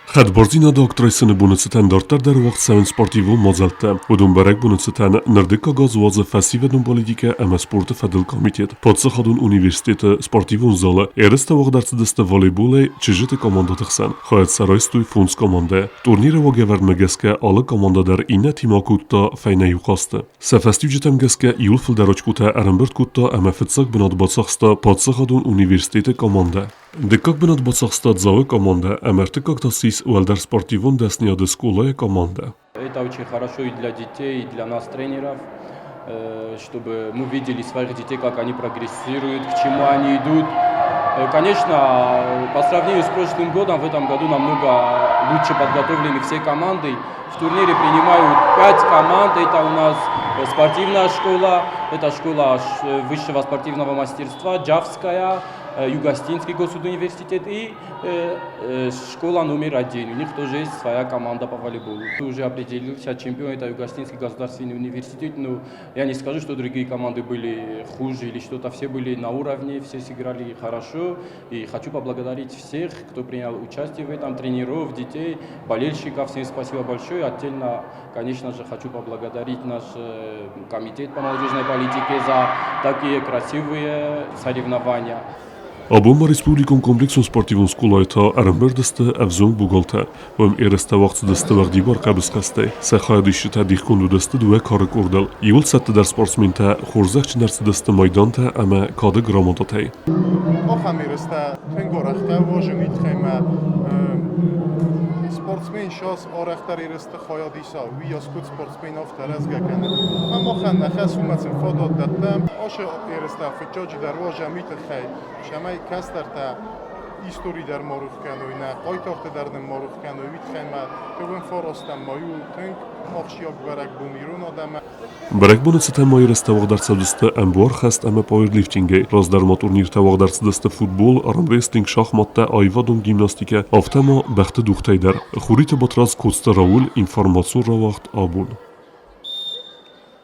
Xedborzina doktorajsyny bunıcıtan dörtler der vaqt sevin sportivu mozalte. Udun berek bunıcıtan nerdika gazwazı festivedun politike ama sportu fedil komitet. Podsaxadun universiteti sportivun zala eriste vaqt darcidiste voleybole çijiti komanda tıxsan. Xayet saraystuy funs komanda. Turnire vaqt vermegeske alı komanda der inne timakutta fejne yuqastı. Se festivijitem geske yulfil deroçkuta erenbert kutta ama fitsak binat batsaxsta podsaxadun universiteti komanda. Дыкак бинат бацахстат залы команда, амертыкак тасис уэлдар спортивун десния дискулая команда. Это очень хорошо и для детей, и для нас, тренеров, чтобы мы видели своих детей, как они прогрессируют, к чему они идут. Конечно, по сравнению с прошлым годом, в этом году намного лучше подготовлены все команды. В турнире принимают 5 команд. Это у нас спортивная школа, это школа высшего спортивного мастерства, Джавская, Югостинский госуниверситет и школа номер 1. У них тоже есть своя команда по волейболу. Уже определился чемпион, это Югостинский государственный университет. Но я не скажу, что другие команды были хуже или что-то. Все были на уровне, все сыграли хорошо. И хочу поблагодарить всех, кто принял участие в этом, тренеров, детей, болельщиков. Всем спасибо большое. Отдельно, конечно же, хочу поблагодарить наш комитет по молодежной политике за такие красивые соревнования. Abuma Respublikum kompleksun sportivun skulayta erenberdiste evzung bugalta. Vem ereste vaqtidiste vaqdibar qabiskaste. Se xayadishita dihkundudiste duve karık urdal. Yul sette der sportsmenta xorzaqchi narsidiste maydanta ama kadı gramodatay. Oxamiriste tengoraqta vojimit xema sportsmen şas araxtar eriste xayadisa vi yaskut sportsmenov tarazgakan. Ama xanna xasumatsin fadot dattam. Oşa eriste fitjoji der vojimit xay. Şamay kastarta истории дар морухкануйна қойтохта дардам морухкануй витхайма төвен форостам маю тэнк мохшиок барак бумирун одама Berek bunıcıtan mayıreste vaqdarsadiste embuar xast ama powerliftinge, razdarma turnirte vaqdarsadiste futbol, arm wrestling, şahmatta, ayvadun gimnastike, aftama baxti duxtayder. Xurite batraz kotsta Raul, informasyon ravaqt abun.